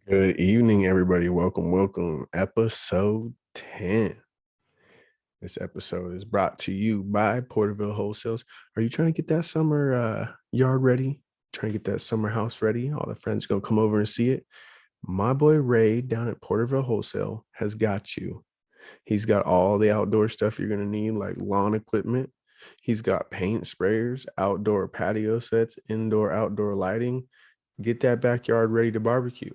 Good evening, everybody. Welcome. Episode 10. This episode is brought to you by Porterville Wholesales. Are you trying to get that summer yard ready? Trying to get that summer house ready? All the friends gonna come over and see it. My boy Ray down at Porterville Wholesale has got you. He's got all the outdoor stuff you're gonna need, like lawn equipment. He's got paint sprayers, outdoor patio sets, indoor, outdoor lighting. Get that backyard ready to barbecue.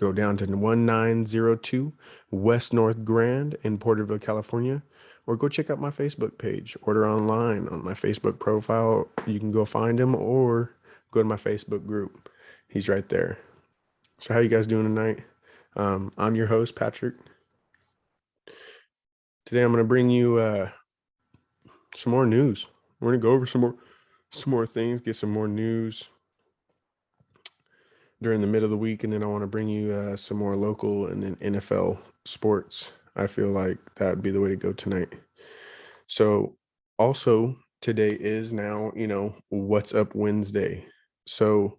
Go down to 1902 West North Grand in Porterville, California, or go check out my Facebook page. Order online on my Facebook profile. You can go find him or go to my Facebook group. He's right there. So how you guys doing tonight? I'm your host, Patrick. Today I'm going to bring you some more news. We're going to go over some more things, get some more news during the middle of the week, and then I want to bring you some more local and then NFL sports. I feel like that would be the way to go tonight. So, also today is now, What's Up Wednesday. So,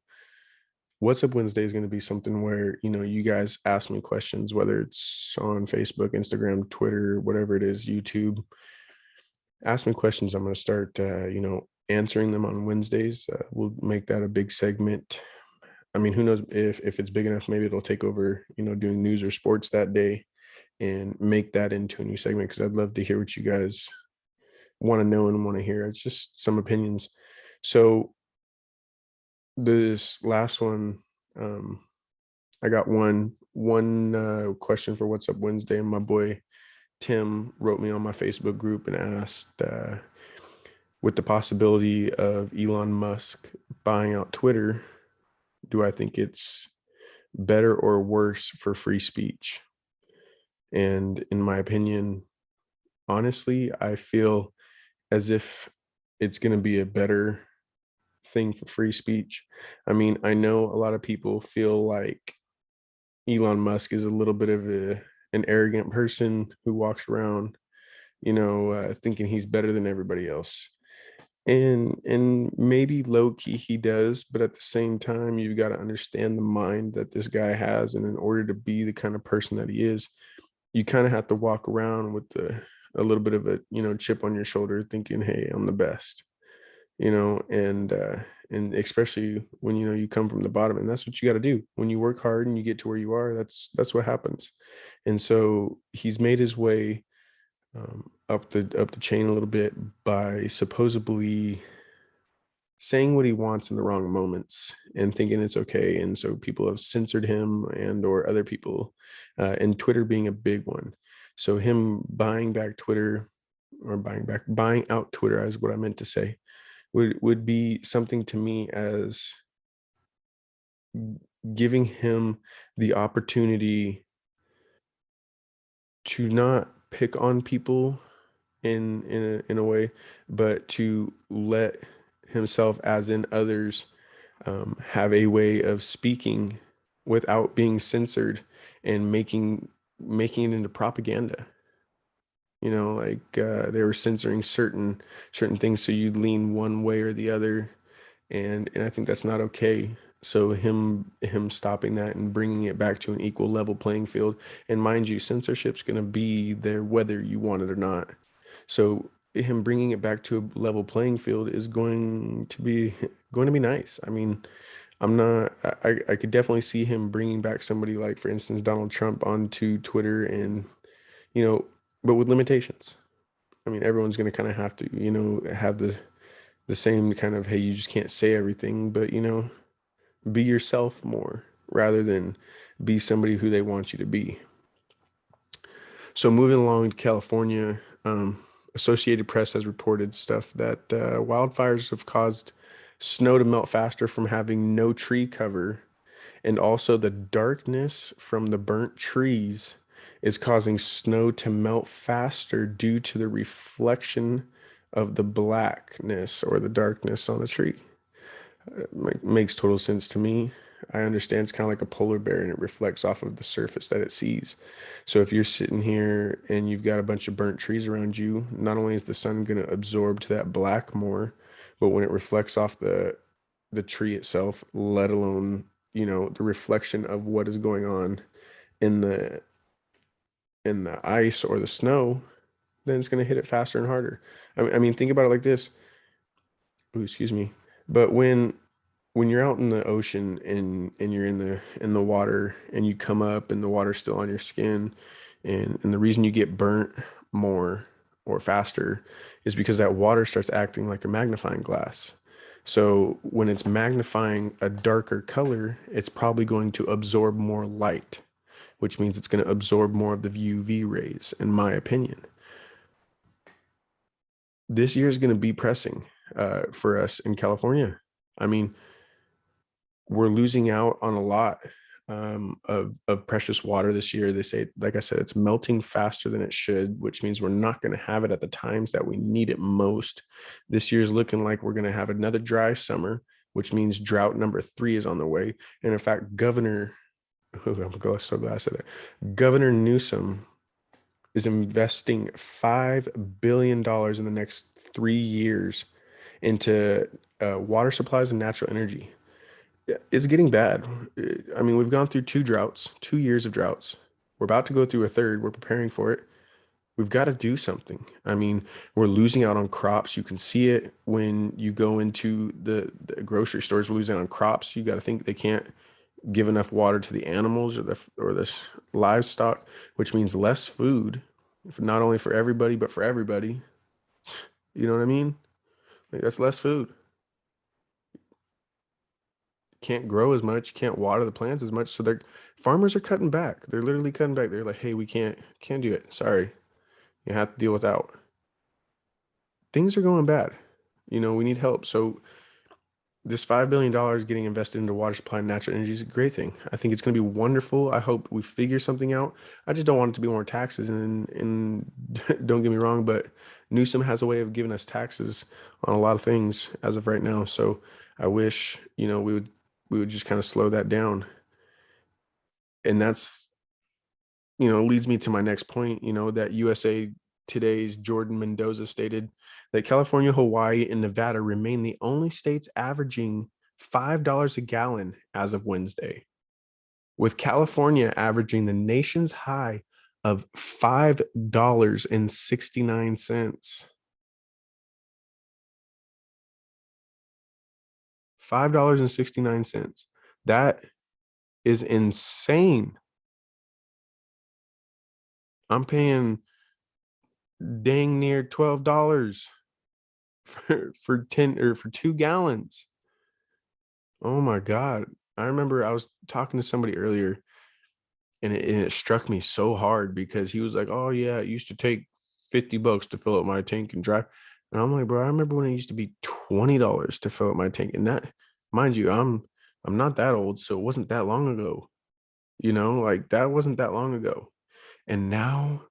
What's Up Wednesday is going to be something where, you guys ask me questions, whether it's on Facebook, Instagram, Twitter, whatever it is, YouTube. Ask me questions. I'm going to start, answering them on Wednesdays. We'll make that a big segment. I mean, who knows if it's big enough, maybe it'll take over, doing news or sports that day and make that into a new segment because I'd love to hear what you guys want to know and want to hear. It's just some opinions. So this last one, I got one question for What's Up Wednesday, and my boy Tim wrote me on my Facebook group and asked, with the possibility of Elon Musk buying out Twitter, do I think it's better or worse for free speech? And in my opinion, honestly, I feel as if it's going to be a better thing for free speech. I mean, I know a lot of people feel like Elon Musk is a little bit of an arrogant person who walks around, thinking he's better than everybody else. And maybe low key he does, but at the same time, you've got to understand the mind that this guy has, and in order to be the kind of person that he is, you kind of have to walk around with a little bit of a chip on your shoulder, thinking, "Hey, I'm the best," and especially when you come from the bottom, and that's what you got to do. When you work hard and you get to where you are, that's what happens. And so he's made his way up the chain a little bit by supposedly saying what he wants in the wrong moments and thinking it's okay. And so people have censored him and or other people, and Twitter being a big one. So him buying back Twitter, or buying out Twitter, is what I meant to say, would be something to me as giving him the opportunity to not pick on people in a way, but to let himself, as in others, have a way of speaking without being censored and making it into propaganda. Like they were censoring certain things, so you'd lean one way or the other, and I think that's not okay. So him stopping that and bringing it back to an equal level playing field, and mind you, censorship's going to be there whether you want it or not. So him bringing it back to a level playing field is going to be nice. I mean, I'm not. I could definitely see him bringing back somebody like, for instance, Donald Trump onto Twitter, and you know, but with limitations. I mean, everyone's going to kind of have to, have the same kind of, hey, you just can't say everything, but be yourself more rather than be somebody who they want you to be. So moving along to California, Associated Press has reported stuff that wildfires have caused snow to melt faster from having no tree cover, and also the darkness from the burnt trees is causing snow to melt faster due to the reflection of the blackness or the darkness on the tree. Makes total sense to me. I understand it's kind of like a polar bear and it reflects off of the surface that it sees. So if you're sitting here and you've got a bunch of burnt trees around you, not only is the sun going to absorb to that black more, but when it reflects off the tree itself, let alone the reflection of what is going on in the ice or the snow, then it's going to hit it faster and harder. I mean, think about it like this. Ooh, excuse me. But when you're out in the ocean and you're in the water and you come up and the water's still on your skin, and the reason you get burnt more or faster is because that water starts acting like a magnifying glass. So when it's magnifying a darker color, it's probably going to absorb more light, which means it's going to absorb more of the UV rays, in my opinion. This year is going to be pressing for us in California. I mean, we're losing out on a lot of precious water this year. They say, like I said, it's melting faster than it should, which means we're not going to have it at the times that we need it most. This year's looking like we're going to have another dry summer, which means drought number 3 is on the way. And in fact, I'm so glad I said that. Governor Newsom is investing $5 billion in the next 3 years into water supplies and natural energy. It's getting bad. I mean, we've gone through 2 droughts, 2 years of droughts. We're about to go through a third. We're preparing for it. We've got to do something. I mean, we're losing out on crops. You can see it when you go into the grocery stores. We're losing out on crops. You got to think they can't give enough water to the animals or the livestock, which means less food, not only for everybody but for everybody. You know what I mean? Like, that's less food. Can't grow as much, can't water the plants as much. So they're farmers are cutting back. They're literally cutting back. They're like, hey, we can't do it. Sorry. You have to deal without. Things are going bad. We need help. So this $5 billion getting invested into water supply and natural energy is a great thing. I think it's going to be wonderful. I hope we figure something out. I just don't want it to be more taxes. And don't get me wrong, but Newsom has a way of giving us taxes on a lot of things as of right now. So I wish, we would just kind of slow that down. And that's, leads me to my next point, that USA Today's Jordan Mendoza stated that California, Hawaii, and Nevada remain the only states averaging $5 a gallon as of Wednesday, with California averaging the nation's high of $5.69. $5.69. That is insane. I'm paying dang near $12 for 10 or for 2 gallons. Oh my God. I remember I was talking to somebody earlier and it struck me so hard because he was like, oh yeah, it used to take $50 to fill up my tank and drive. And I'm like, bro, I remember when it used to be $20 to fill up my tank. And that, mind you, I'm not that old, so it wasn't that long ago. Like that wasn't that long ago. And now,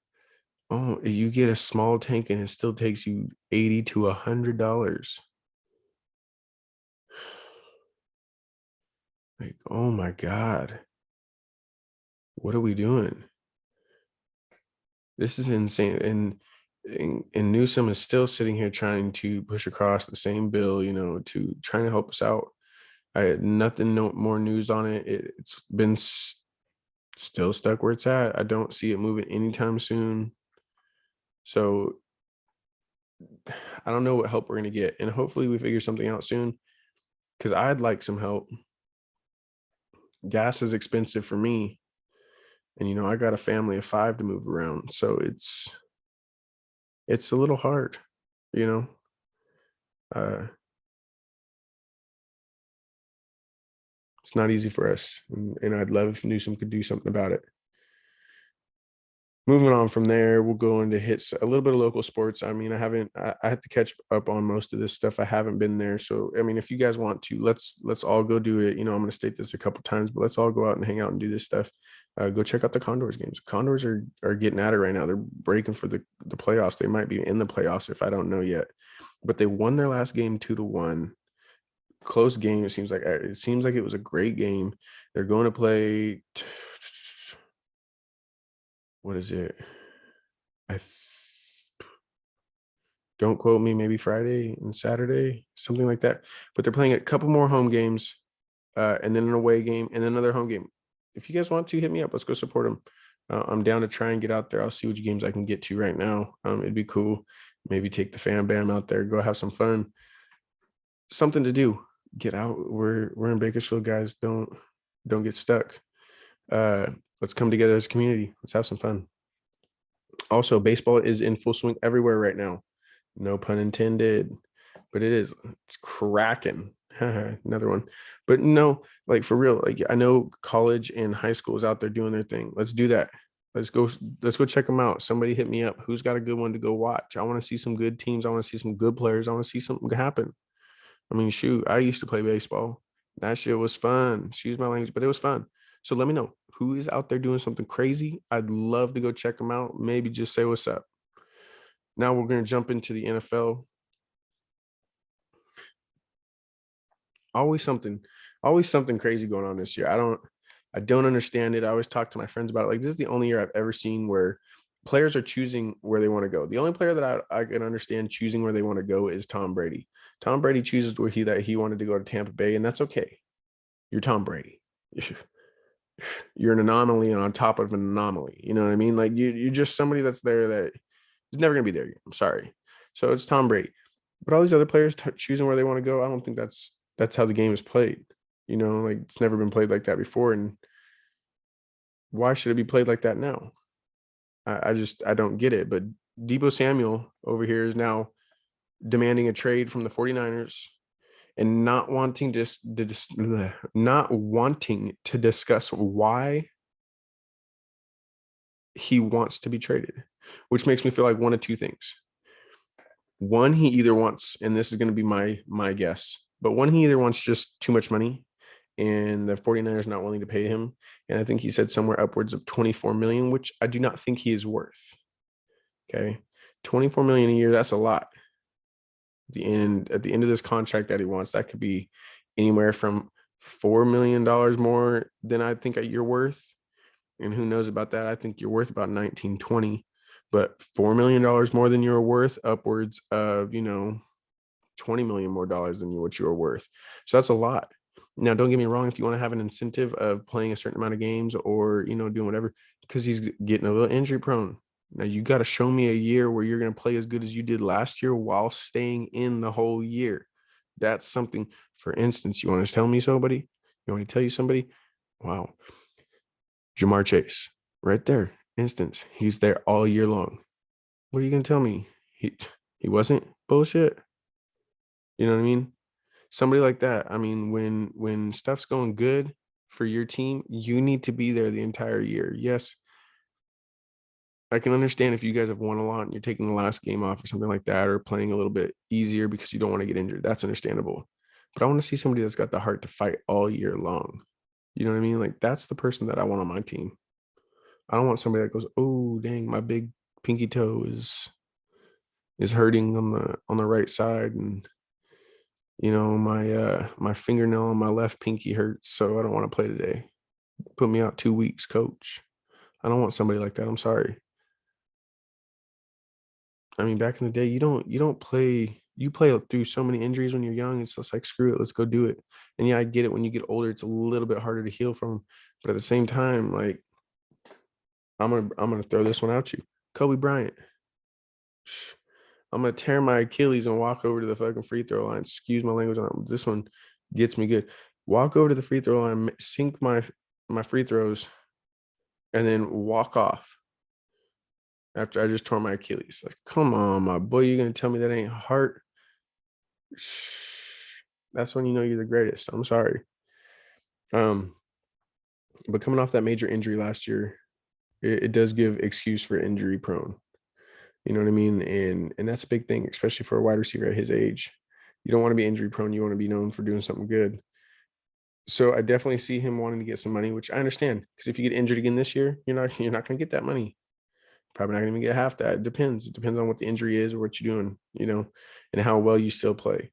oh, you get a small tank and it still takes you 80 to $100. Like, oh my God, what are we doing? This is insane. And Newsom is still sitting here trying to push across the same bill, to trying to help us out. I had nothing, no more news on it. It's been still stuck where it's at. I don't see it moving anytime soon. So I don't know what help we're gonna get, and hopefully we figure something out soon. Because I'd like some help. Gas is expensive for me, and I got a family of 5 to move around, so it's a little hard, you know. Uh, it's not easy for us, and I'd love if Newsom could do something about it. Moving on from there, we'll go into hits a little bit of local sports. I mean, I have to catch up on most of this stuff. I haven't been there. So, I mean, if you guys want to, let's all go do it. I'm going to state this a couple times, but let's all go out and hang out and do this stuff. Go check out the Condors games. Condors are getting at it right now. They're breaking for the playoffs. They might be in the playoffs if I don't know yet, but they won their last game 2-1. Close game. It seems like it was a great game. They're going to play. What is it? I don't quote me, maybe Friday and Saturday, something like that. But they're playing a couple more home games. and then an away game, and then another home game. If you guys want to hit me up, let's go support them. I'm down to try and get out there. I'll see which games I can get to right now. It'd be cool. Maybe take the fam bam out there, go have some fun. Something to do. Get out. We're in Bakersfield, guys. Don't get stuck. Let's come together as a community. Let's have some fun. Also, baseball is in full swing everywhere right now. No pun intended, but it is. It's cracking. Another one. But no, like for real, like I know college and high school is out there doing their thing. Let's do that. Let's go check them out. Somebody hit me up. Who's got a good one to go watch? I want to see some good teams. I want to see some good players. I want to see something happen. I mean, shoot, I used to play baseball. That shit was fun. Excuse my language, but it was fun. So let me know who is out there doing something crazy. I'd love to go check them out. Maybe just say what's up. Now we're going to jump into the NFL. Always something crazy going on this year. I don't understand it. I always talk to my friends about it. Like, this is the only year I've ever seen where players are choosing where they want to go. The only player that I can understand choosing where they want to go is Tom Brady. Tom Brady chooses where he wanted to go to Tampa Bay, and that's okay. You're Tom Brady. You're an anomaly and on top of an anomaly. You know what I mean? Like you're just somebody that's there that is never gonna be there again. I'm sorry. So it's Tom Brady. But all these other players choosing where they want to go, I don't think that's how the game is played. You know, like it's never been played like that before. And why should it be played like that now? I don't get it. But Debo Samuel over here is now demanding a trade from the 49ers and not wanting to discuss why he wants to be traded, which makes me feel like one of two things. One, he either wants, and this is going to be my guess, but one, he either wants just too much money and the 49ers not willing to pay him. And I think he said somewhere upwards of 24 million, which I do not think he is worth. Okay. 24 million a year, that's a lot. At the end of this contract that he wants, that could be anywhere from $4 million more than I think you're worth. And who knows about that? I think you're worth about 19, 20, but $4 million more than you're worth, upwards of, 20 million more dollars than what you're worth. So that's a lot. Now, don't get me wrong. If you want to have an incentive of playing a certain amount of games or, doing whatever, because he's getting a little injury prone. Now you got to show me a year where you're going to play as good as you did last year while staying in the whole year. That's something. For instance, you want to tell me somebody? You want me to tell you somebody? Wow. Ja'Marr Chase, right there. Instance. He's there all year long. What are you going to tell me? He wasn't? Bullshit. You know what I mean? Somebody like that. I mean, when stuff's going good for your team, you need to be there the entire year. Yes, I can understand if you guys have won a lot and you're taking the last game off or something like that, or playing a little bit easier because you don't want to get injured. That's understandable. But I want to see somebody that's got the heart to fight all year long. You know what I mean? Like, that's the person that I want on my team. I don't want somebody that goes, "Oh, dang, my big pinky toe is hurting on the right side, and my fingernail on my left pinky hurts, so I don't want to play today. Put me out 2 weeks, coach." I don't want somebody like that. I'm sorry. I mean, back in the day, you don't play. You play through so many injuries when you're young. It's just like, screw it, let's go do it. And yeah, I get it. When you get older, it's a little bit harder to heal from. But at the same time, like, I'm gonna throw this one at you, Kobe Bryant. I'm gonna tear my Achilles and walk over to the fucking free throw line. Excuse my language on this one. Gets me good. Walk over to the free throw line, sink my free throws, and then walk off after I just tore my Achilles. Like, come on, my boy, you're gonna tell me that ain't heart? That's when you know you're the greatest. I'm sorry. Um, but coming off that major injury last year, it does give excuse for injury prone. You know what I mean? And that's a big thing, especially for a wide receiver at his age. You don't want to be injury prone. You want to be known for doing something good. So I definitely see him wanting to get some money, which I understand. Because if you get injured again this year, you're not going to get that money. Probably not going to get half that. It depends. It depends on what the injury is or what you're doing, and how well you still play.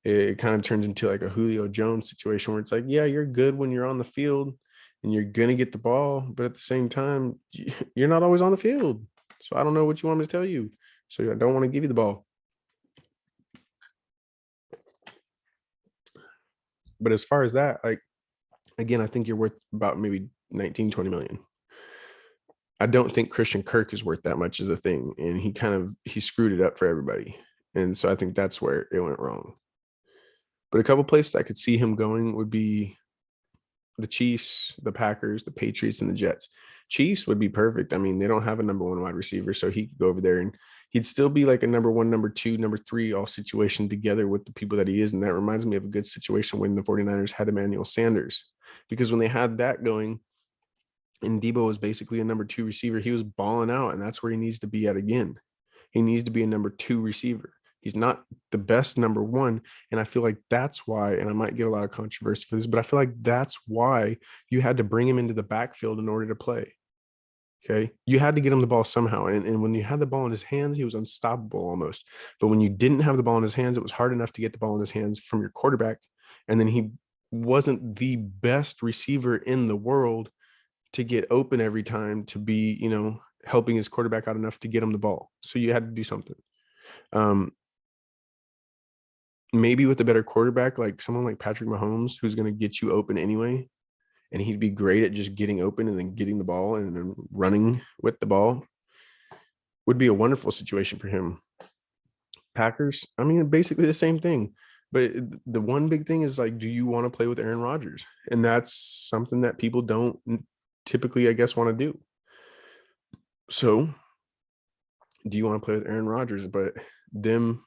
It kind of turns into like a Julio Jones situation where it's like, yeah, you're good when you're on the field and you're going to get the ball, but at the same time, you're not always on the field. So I don't know what you want me to tell you. So I don't want to give you the ball. But as far as that, like, Again, I think you're worth about maybe 19, 20 million. I don't think Christian Kirk is worth that much as a thing. And he screwed it up for everybody. And so I think that's where it went wrong. But a couple places I could see him going would be the Chiefs, the Packers, the Patriots, and the Jets. Chiefs would be perfect. I mean, they don't have a number one wide receiver, so he could go over there and he'd still be like a number one, number two, number three, all situation together with the people that he is. And that reminds me of a good situation when the 49ers had Emmanuel Sanders, because when they had that going and Debo was basically a number two receiver, he was balling out, and that's where he needs to be at again. He needs to be a number two receiver. He's not the best number one. And I feel like that's why, and I might get a lot of controversy for this, but I feel like that's why you had to bring him into the backfield in order to play. Okay. You had to get him the ball somehow. And when you had the ball in his hands, he was unstoppable almost. But when you didn't have the ball in his hands, it was hard enough to get the ball in his hands from your quarterback. And then he wasn't the best receiver in the world to get open every time to be, helping his quarterback out enough to get him the ball. So you had to do something. Maybe with a better quarterback, like someone like Patrick Mahomes, who's going to get you open anyway, and he'd be great at just getting open and then getting the ball and then running with the ball, would be a wonderful situation for him. Packers, I mean, basically the same thing. But the one big thing is like, do you want to play with Aaron Rodgers? And that's something that people don't typically, I guess, want to do. So do you want to play with Aaron Rodgers? But them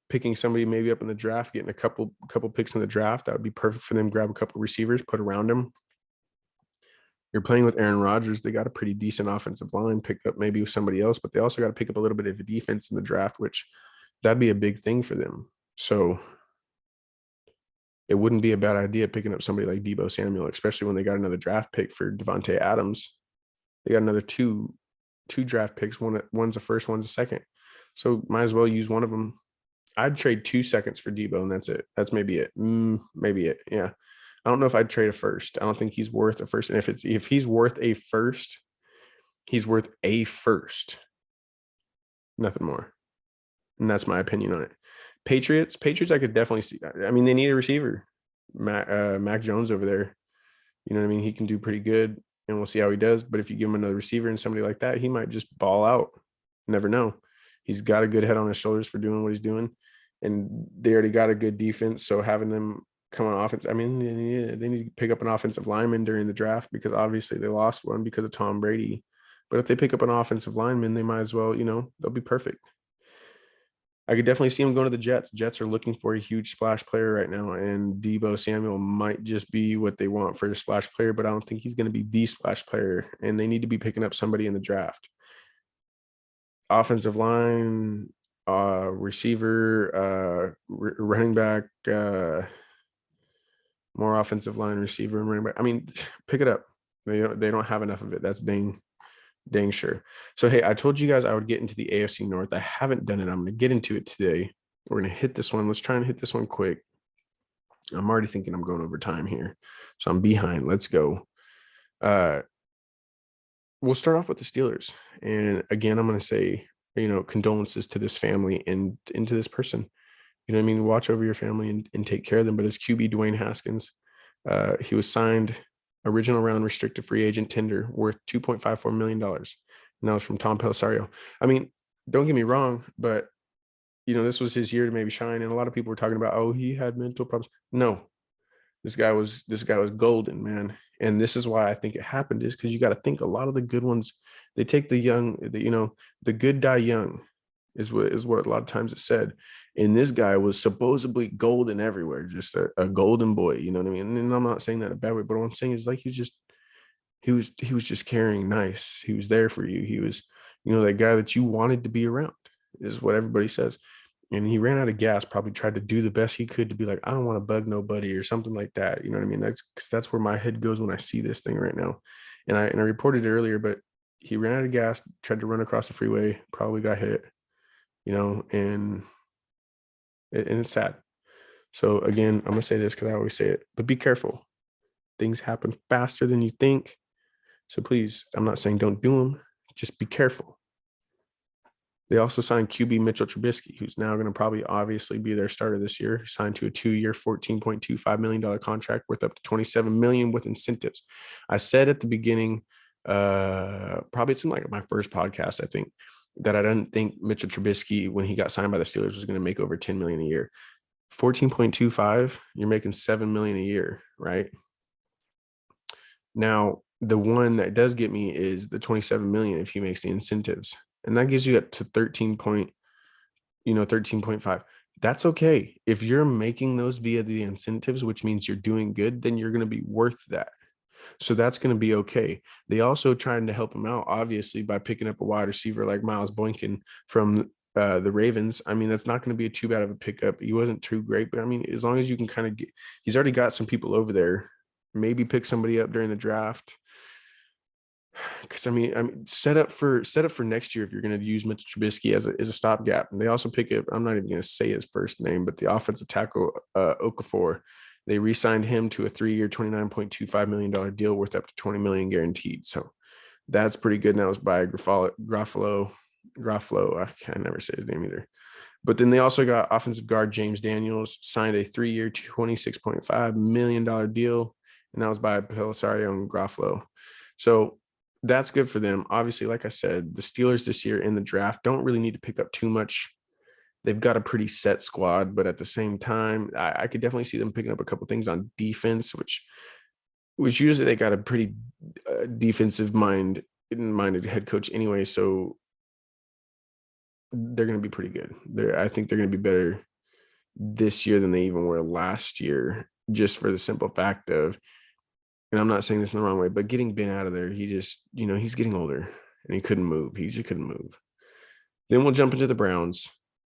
picking somebody maybe up in the draft, getting a couple picks in the draft, that would be perfect for them. Grab a couple receivers, put around him. You're playing with Aaron Rodgers. They got a pretty decent offensive line. Pick up maybe with somebody else, but they also got to pick up a little bit of a defense in the draft, which that'd be a big thing for them. So it wouldn't be a bad idea picking up somebody like Debo Samuel, especially when they got another draft pick for Devontae Adams. They got another two draft picks. One's a first, one's a second. So might as well use one of them. I'd trade 2 seconds for Debo, and that's it. That's maybe it. Maybe it. Yeah. I don't know if I'd trade a first. I don't think he's worth a first. And if he's worth a first, he's worth a first. Nothing more. And that's my opinion on it. Patriots, I could definitely see. I mean, they need a receiver. Mac Jones over there. You know what I mean? He can do pretty good, and we'll see how he does. But if you give him another receiver and somebody like that, he might just ball out. Never know. He's got a good head on his shoulders for doing what he's doing, and they already got a good defense. So having them come on offense, I mean, yeah, they need to pick up an offensive lineman during the draft, because obviously they lost one because of Tom Brady. But if they pick up an offensive lineman, they might as well, they'll be perfect. I could definitely see him going to the Jets. Jets are looking for a huge splash player right now, and Debo Samuel might just be what they want for a splash player, but I don't think he's going to be the splash player, and they need to be picking up somebody in the draft. Offensive line, receiver, running back, more offensive line, receiver, and running back. I mean, pick it up. They don't have enough of it. That's dang sure. So, hey, I told you guys I would get into the AFC North. I haven't done it. I'm going to get into it today. We're going to hit this one. Let's try and hit this one quick. I'm already thinking I'm going over time here, so I'm behind. Let's go. We'll start off with the Steelers. And again, I'm going to say, condolences to this family and to this person. You know what I mean? Watch over your family and take care of them. But as QB Dwayne Haskins, he was signed original round restricted free agent tender worth $2.54 million. And that was from Tom Pelissero. I mean, don't get me wrong, but this was his year to maybe shine. And a lot of people were talking about, oh, he had mental problems. No, this guy was golden, man. And this is why I think it happened, is because you got to think a lot of the good ones, they take the young, the good die young is what a lot of times it's said. And this guy was supposedly golden everywhere, just a golden boy, you know what I mean? And I'm not saying that in a bad way, but what I'm saying is like he was just carrying nice. He was there for you. He was, that guy that you wanted to be around, is what everybody says. And he ran out of gas, probably tried to do the best he could to be like, I don't want to bug nobody or something like that. You know what I mean? That's where my head goes when I see this thing right now. And I reported it earlier, but he ran out of gas, tried to run across the freeway, probably got hit, and it's sad. So again, I'm gonna say this because I always say it, but be careful. Things happen faster than you think. So please, I'm not saying don't do them, just be careful. They also signed QB Mitchell Trubisky, who's now going to probably obviously be their starter this year. He signed to a 2-year, $14.25 million contract worth up to $27 million with incentives. I said at the beginning, probably it's in like my first podcast, I think, that I didn't think Mitchell Trubisky, when he got signed by the Steelers, was going to make over 10 million a year. 14.25, you're making 7 million a year, right? Now, the one that does get me is the 27 million if he makes the incentives. And that gives you up to 13.5. That's okay. If you're making those via the incentives, which means you're doing good, then you're going to be worth that. So that's going to be okay. They also trying to help him out, obviously, by picking up a wide receiver like Miles Boykin from the Ravens. I mean, that's not going to be too bad of a pickup. He wasn't too great, but I mean, as long as you can kind of he's already got some people over there. Maybe pick somebody up during the draft. Because I mean, set up for next year if you're going to use Mitch Trubisky as a stopgap. And they also pick up. I'm not even going to say his first name, but the offensive tackle Okafor. They re-signed him to a 3-year, $29.25 million deal worth up to $20 million guaranteed. So that's pretty good. And that was by Garofalo. I can never say his name either. But then they also got offensive guard James Daniels, signed a 3-year, $26.5 million deal. And that was by Pelissero and Garofalo. So that's good for them. Obviously, like I said, the Steelers this year in the draft don't really need to pick up too much. They've got a pretty set squad, but at the same time, I could definitely see them picking up a couple things on defense, which usually they got a pretty defensive minded head coach anyway. So they're going to be pretty good. I think they're going to be better this year than they even were last year, just for the simple fact of, and I'm not saying this in the wrong way, but getting Ben out of there, he just, he's getting older and he couldn't move. He just couldn't move. Then we'll jump into the Browns,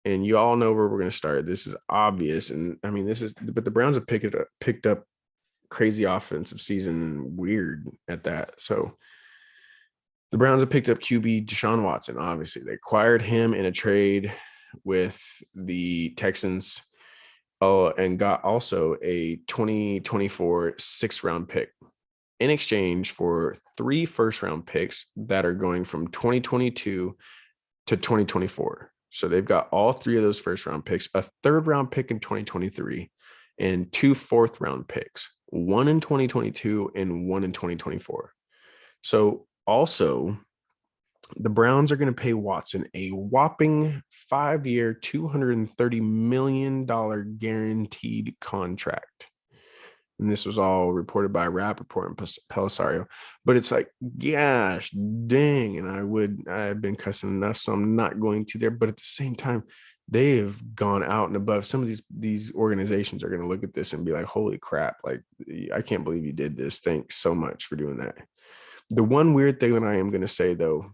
and you all know where we're going to start. This is obvious. And I mean, but the Browns have picked up crazy offensive season, weird at that. So the Browns have picked up QB Deshaun Watson. Obviously, they acquired him in a trade with the Texans. And got also a 2024 6th-round pick in exchange for 3 first-round picks that are going from 2022 to 2024. So they've got all 3 of those first-round picks, a 3rd-round pick in 2023, and 2 4th-round picks, 1 in 2022 and 1 in 2024. So also, the Browns are going to pay Watson a whopping 5-year, $230 million guaranteed contract. And this was all reported by Rappaport and Pelissero. But it's like, gosh, dang. And I've been cussing enough, so I'm not going to there. But at the same time, they have gone out and above. Some of these organizations are going to look at this and be like, holy crap, like, I can't believe you did this. Thanks so much for doing that. The one weird thing that I am going to say, though,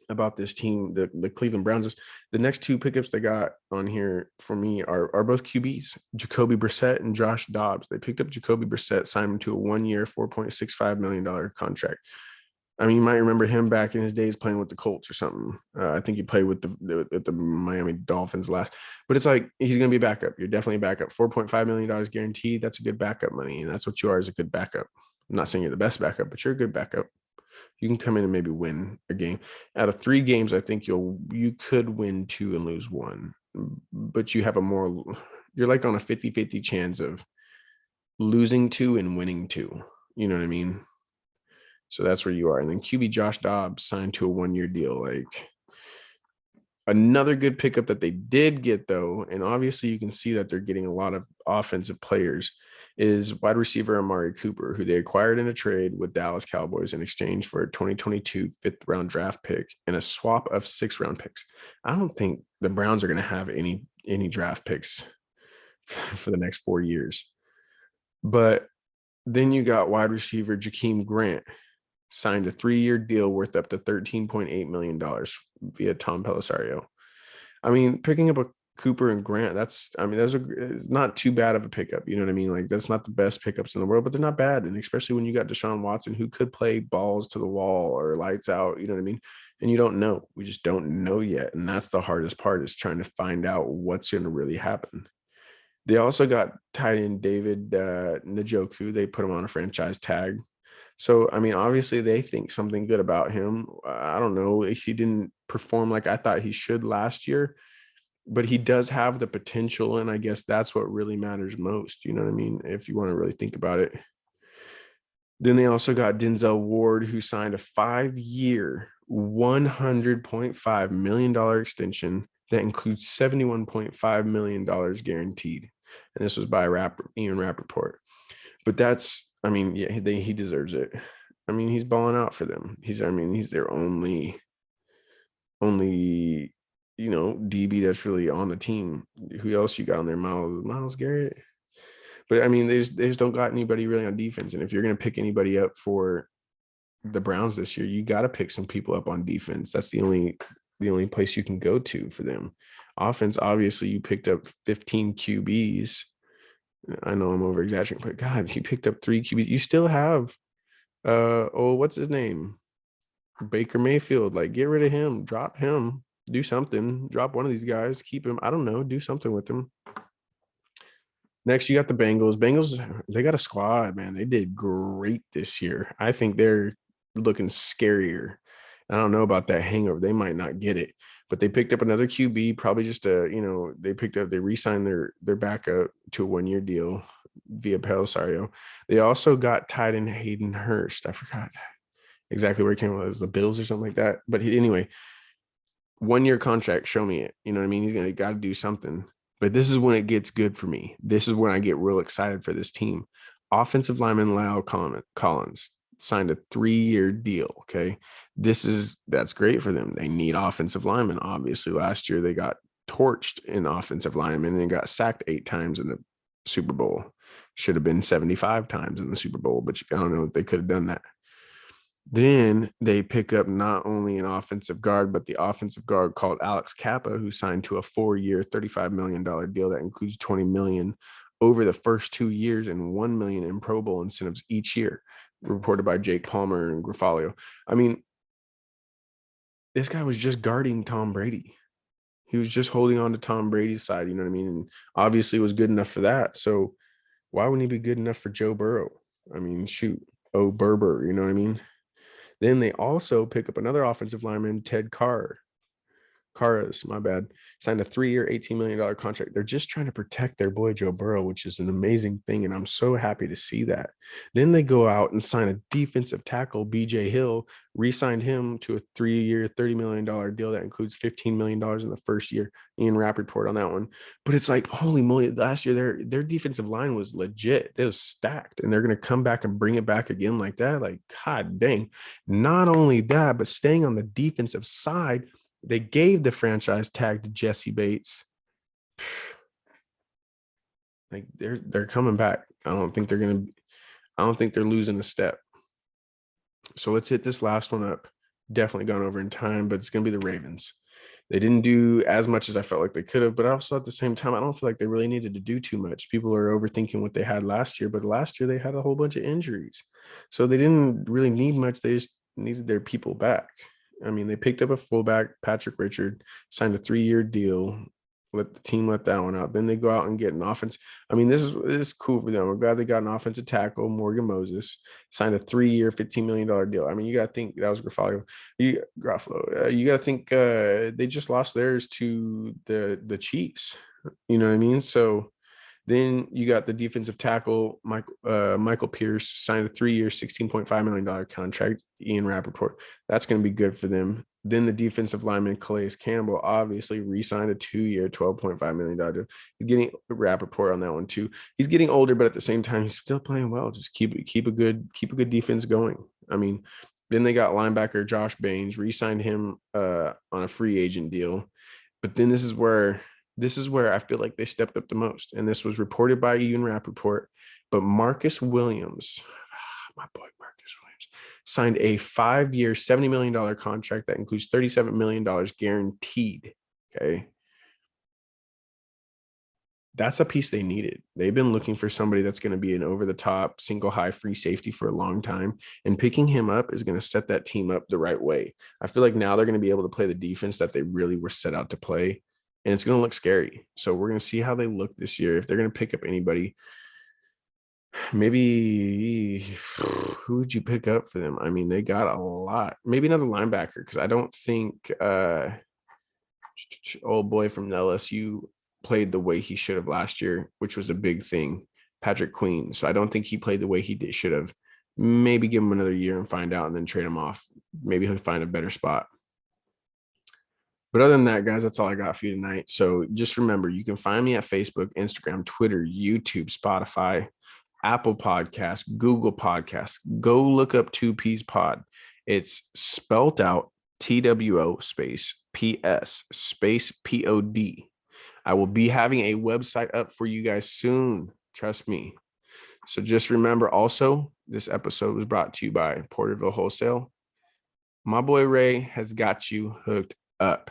about this team, the Cleveland Browns, is the next 2 pickups they got on here for me are both QBs, Jacoby Brissett and Josh Dobbs. They picked up Jacoby Brissett, signed him to a 1-year, $4.65 million contract. I mean, you might remember him back in his days playing with the Colts or something. I think he played with the Miami Dolphins last. But it's like, he's going to be a backup. You're definitely a backup. $4.5 million guaranteed. That's a good backup money, and that's what you are, as a good backup. I'm not saying you're the best backup, but you're a good backup. You can come in and maybe win a game. Out of 3 games, I think you could win 2 and lose 1, but you're like on a 50-50 chance of losing 2 and winning 2. You know what I mean? So that's where you are. And then QB Josh Dobbs signed to a 1-year deal. Like, another good pickup that they did get, though, and obviously you can see that they're getting a lot of offensive players, is wide receiver Amari Cooper, who they acquired in a trade with Dallas Cowboys in exchange for a 2022 5th-round draft pick and a swap of 6th-round picks. I don't think the Browns are going to have any draft picks for the next 4 years. But then you got wide receiver Jakeem Grant, signed a 3-year deal worth up to $13.8 million via Tom Pelissero. I mean, picking up a Cooper and Grant, it's not too bad of a pickup. You know what I mean? Like, that's not the best pickups in the world, but they're not bad. And especially when you got Deshaun Watson, who could play balls to the wall or lights out, you know what I mean? And you don't know. We just don't know yet. And that's the hardest part, is trying to find out what's going to really happen. They also got tight end David Njoku. They put him on a franchise tag. So, I mean, obviously they think something good about him. I don't know if he didn't perform like I thought he should last year, but he does have the potential. And I guess that's what really matters most. You know what I mean? If you want to really think about it. Then they also got Denzel Ward, who signed a 5-year, $100.5 million extension that includes $71.5 million guaranteed. And this was by Ian Rappaport. But that's, I mean, yeah, he deserves it. I mean, he's balling out for them. He's their only, DB that's really on the team. Who else you got on there? Myles Garrett. But I mean, they just don't got anybody really on defense. And if you're gonna pick anybody up for the Browns this year, you got to pick some people up on defense. That's the only place you can go to for them. Offense, obviously, you picked up 15 QBs. I know I'm over exaggerating, but God, you picked up 3 QBs. You still have what's his name? Baker Mayfield. Like, get rid of him, drop him, do something, drop one of these guys, keep him. I don't know, do something with him. Next, you got the Bengals. Bengals, they got a squad, man. They did great this year. I think they're looking scarier. I don't know about that hangover. They might not get it, but they picked up another QB, probably just they re-signed their backup to a 1-year deal via Pelsario. They also got tight end Hayden Hurst. I forgot exactly where he came from. It was the Bills or something like that. But anyway, 1-year contract, show me it. You know what I mean? He's gonna got to do something. But this is when it gets good for me. This is when I get real excited for this team. Offensive lineman Lyle Collins signed a 3-year deal. Okay. That's great for them. They need offensive linemen. Obviously, last year they got torched in offensive linemen and got sacked 8 times in the Super Bowl. Should have been 75 times in the Super Bowl, but I don't know if they could have done that. Then they pick up not only an offensive guard, but the offensive guard called Alex Kappa, who signed to a 4-year, $35 million deal that includes $20 million over the first 2 years and $1 million in Pro Bowl incentives each year, reported by Jake Palmer and Grafalio. I mean, this guy was just guarding Tom Brady. He was just holding on to Tom Brady's side, you know what I mean? And obviously was good enough for that. So why wouldn't he be good enough for Joe Burrow? I mean, shoot. Oh, Berber, you know what I mean? Then they also pick up another offensive lineman, Ted Karras, my bad, signed a 3-year, $18 million contract. They're just trying to protect their boy Joe Burrow, which is an amazing thing. And I'm so happy to see that. Then they go out and sign a defensive tackle, BJ Hill, re-signed him to a 3-year, $30 million deal that includes $15 million in the first year. Ian Rappaport on that one. But it's like, holy moly, last year their defensive line was legit. It was stacked. And they're going to come back and bring it back again like that. Like, God dang. Not only that, but staying on the defensive side, they gave the franchise tag to Jesse Bates. Like they're coming back. I don't think they're losing a step. So let's hit this last one up. Definitely gone over in time, but it's gonna be the Ravens. They didn't do as much as I felt like they could have, but also at the same time, I don't feel like they really needed to do too much. People are overthinking what they had last year, but last year they had a whole bunch of injuries. So they didn't really need much. They just needed their people back. I mean, they picked up a fullback, Patrick Richard, signed a 3-year deal, let the team let that one out. Then they go out and get an offense. I mean, this is cool for them. I'm glad they got an offensive tackle, Morgan Moses, signed a 3-year, $15 million deal. I mean, you got to think that was Grafalo. You got to think they just lost theirs to the Chiefs. You know what I mean? So then you got the defensive tackle, Michael Pierce, signed a 3-year, $16.5 million contract, Ian Rappaport. That's going to be good for them. Then the defensive lineman, Calais Campbell, obviously re-signed a 2-year, $12.5 million deal. He's getting Rappaport on that one too. He's getting older, but at the same time, he's still playing well. Just keep a good defense going. I mean, then they got linebacker Josh Baines, re-signed him on a free agent deal. But then this is where I feel like they stepped up the most. And this was reported by Ian Rappaport. But Marcus Williams, my boy Marcus Williams, signed a 5-year, $70 million contract that includes $37 million guaranteed. Okay. That's a piece they needed. They've been looking for somebody that's going to be an over-the-top single high free safety for a long time. And picking him up is going to set that team up the right way. I feel like now they're going to be able to play the defense that they really were set out to play. And it's going to look scary. So we're going to see how they look this year. If they're going to pick up anybody, Maybe who would you pick up for them? I mean, they got a lot. Maybe another linebacker because I don't think old boy from LSU played the way he should have last year, which was a big thing. Patrick Queen. So I don't think he played the way he should have. Maybe give him another year and find out, and then trade him off. Maybe he'll find a better spot. But other than that, guys, that's all I got for you tonight. So just remember, you can find me at Facebook, Instagram, Twitter, YouTube, Spotify, Apple Podcasts, Google Podcasts. Go look up Two Peas Pod. It's spelt out TWO space PS space POD. I will be having a website up for you guys soon. Trust me. So just remember also, this episode was brought to you by Porterville Wholesale. My boy Ray has got you hooked up.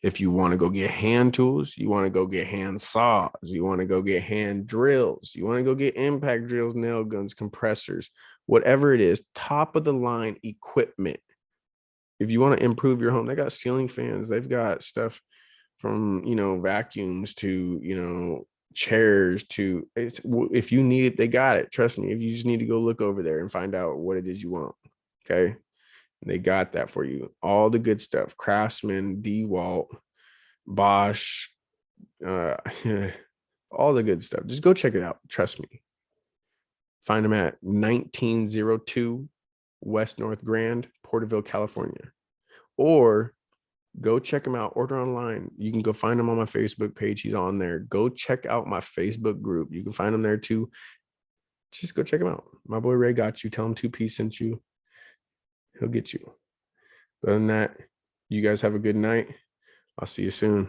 If you want to go get hand tools, you want to go get hand saws, you want to go get hand drills, you want to go get impact drills, nail guns, compressors, whatever it is, top of the line equipment. If you want to improve your home, they got ceiling fans, they've got stuff from, vacuums to, chairs to, if you need it, they got it. Trust me. If you just need to go look over there and find out what it is you want. Okay. They got that for you. All the good stuff. Craftsman, DeWalt, Bosch, uh, all the good stuff. Just go check it out. Trust me. Find them at 1902 West North Grand, Porterville, California. Or go check them out. Order online. You can go find them on my Facebook page. He's on there. Go check out my Facebook group. You can find him there too. Just go check him out. My boy Ray got you. Tell him 2P sent you. He'll get you. Other than that, you guys have a good night. I'll see you soon.